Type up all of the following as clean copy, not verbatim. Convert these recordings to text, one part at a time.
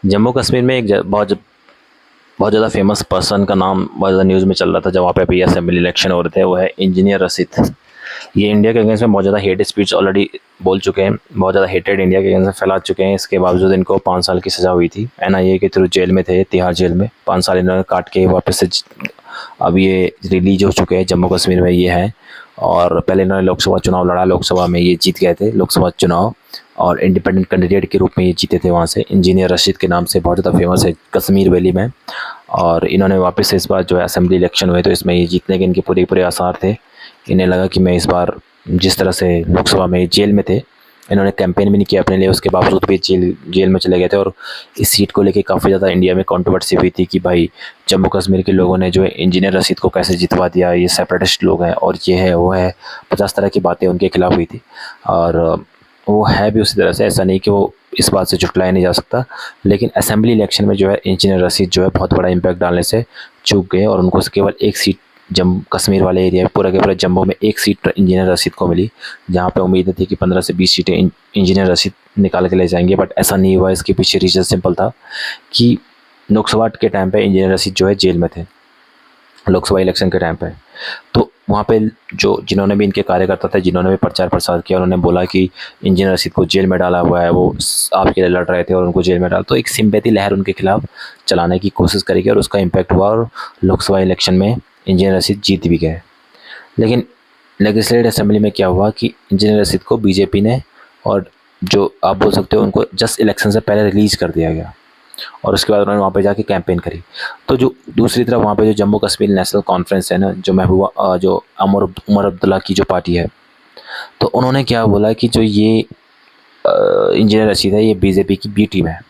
जम्मू कश्मीर में बहुत ज़्यादा फेमस पर्सन का नाम बहुत ज़्यादा न्यूज़ में चल रहा था जब वहाँ पे अभी असेंबली इलेक्शन हो रहे थे, वो है इंजीनियर रशीद। ये इंडिया के अगेंस्ट में बहुत ज़्यादा हेट स्पीच ऑलरेडी बोल चुके हैं, बहुत ज़्यादा हेटेड इंडिया के अगेंस्ट में फैला चुके हैं। इसके बावजूद इनको 5 साल की सज़ा हुई थी, एनआईए के थ्रू जेल में थे, तिहाड़ जेल में 5 साल इन्होंने काट के वापस से अब ये रिलीज हो चुके हैं। जम्मू कश्मीर में ये है, और पहले इन्होंने लोकसभा चुनाव लड़ा, लोकसभा में ये जीत गए थे लोकसभा चुनाव, और इंडिपेंडेंट कैंडिडेट के रूप में ये जीते थे वहाँ से। इंजीनियर रशीद के नाम से बहुत ज़्यादा फेमस है कश्मीर वैली में। और इन्होंने वापस से इस बार जो है असेंबली इलेक्शन हुए तो इसमें ये जीतने के इनके पूरे पूरे आसार थे। इन्हें लगा कि मैं इस बार जिस तरह से लोकसभा में जेल में थे, इन्होंने कैंपेन भी नहीं किया अपने लिए, उसके बावजूद भी जेल में चले गए थे। और इस सीट को लेके काफ़ी ज़्यादा इंडिया में कंट्रोवर्सी हुई थी कि भाई जम्मू कश्मीर के लोगों ने जो है इंजीनियर रशीद को कैसे जितवा दिया, ये सेपरेटिस्ट लोग हैं और ये है वो है, 50 तरह की बातें उनके खिलाफ हुई थी। और वो है भी उसी तरह से, ऐसा नहीं कि वो इस बात से झुटलाया नहीं जा सकता। लेकिन असेंबली इलेक्शन में जो है इंजीनियर रशीद जो है बहुत बड़ा इम्पैक्ट डालने से चूक गए, और उनको केवल एक सीट जम्मू कश्मीर वाले एरिया में, पूरा के पूरा जम्मू में एक सीट इंजीनियर रशीद को मिली, जहाँ पे उम्मीद थी कि 15 से 20 सीटें इंजीनियर रशीद निकाल के ले जाएंगे, बट ऐसा नहीं हुआ। इसके पीछे रीज़न सिंपल था कि लोकसभा के टाइम पे इंजीनियर रशीद जो है जेल में थे, लोकसभा इलेक्शन के टाइम पे। तो वहाँ पे जो जिन्होंने भी इनके कार्यकर्ता थे, जिन्होंने भी प्रचार प्रसार किया, उन्होंने बोला कि इंजीनियर रशीद को जेल में डाला हुआ है, वो आपके लिए लड़ रहे थे और उनको जेल में डाला, तो एक सिंपैथी लहर उनके खिलाफ चलाने की कोशिश करी गई और उसका इम्पैक्ट हुआ, और लोकसभा इलेक्शन में इंजीनियर रशीद जीत भी गए। लेकिन लेजिस्लेटिव असेंबली में क्या हुआ कि इंजीनियर रशीद को बीजेपी ने, और जो आप बोल सकते हो उनको जस्ट इलेक्शन से पहले रिलीज़ कर दिया गया, और उसके बाद उन्होंने वहाँ पे जाके कैंपेन करी। तो जो दूसरी तरफ वहाँ पे जो जम्मू कश्मीर नेशनल कॉन्फ्रेंस है ना, जो महबूबा जो उमर अब्दुल्ला की जो पार्टी है, तो उन्होंने क्या बोला कि जो ये इंजीनियर रशीद है ये बीजेपी की बी टीम है,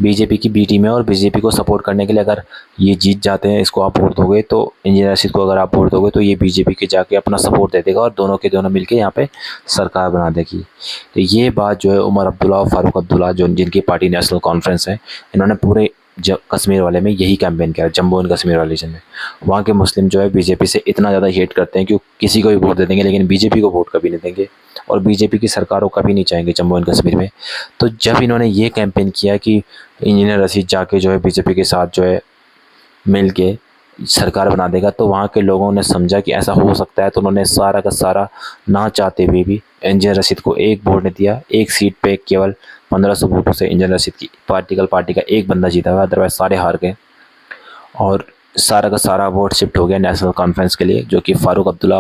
बीजेपी की बी टीम है, और बीजेपी को सपोर्ट करने के लिए अगर ये जीत जाते हैं, इसको आप वोट दोगे तो इंजीनियर रशीद को अगर आप वोट दोगे तो ये बीजेपी के जाके अपना सपोर्ट दे देगा और दोनों के दोनों मिलके यहाँ पे सरकार बना देगी। तो ये बात जो है उमर अब्दुल्ला और फारूक अब्दुल्ला, जो जिनकी पार्टी नेशनल कॉन्फ्रेंस है, इन्होंने पूरे कश्मीर वाले में यही कैंपेन किया, जम्मू एंड कश्मीर वाले रीजन में। वहाँ के मुस्लिम जो है बीजेपी से इतना ज़्यादा हेट करते हैं कि किसी को भी वोट दे देंगे, लेकिन बीजेपी को वोट कभी नहीं देंगे, और बीजेपी की सरकारों कभी नहीं चाहेंगे जम्मू एंड कश्मीर में। तो जब इन्होंने ये कैंपेन किया कि इंजीनियर रशीद जाके जो है बीजेपी के साथ जो है मिल के सरकार बना देगा, तो वहाँ के लोगों ने समझा कि ऐसा हो सकता है, तो उन्होंने सारा का सारा ना चाहते हुए भी इंजीनियर रशीद को एक वोट ने दिया। एक सीट पे केवल 1500 वोटों से इंजीनियर रशीद की पार्टी का एक बंदा जीता हुआ, अदरवाइज सारे हार गए, और सारा का सारा वोट शिफ्ट हो गया नेशनल कॉन्फ्रेंस के लिए, जो कि फारूक अब्दुल्ला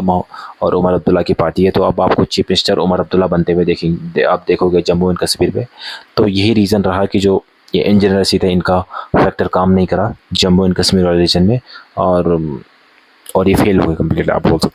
और उमर अब्दुल्ला की पार्टी है। तो अब आपको चीफ मिनिस्टर उमर अब्दुल्ला बनते हुए देखेंगे, आप देखोगे जम्मू एंड कश्मीर में। तो यही रीज़न रहा कि जो ये इंजीनियर रशीद है, इनका फैक्टर काम नहीं करा जम्मू एंड कश्मीर वाले रीजन में, और ये फेल हो गए कम्प्लीटली, आप बोल सकते हैं।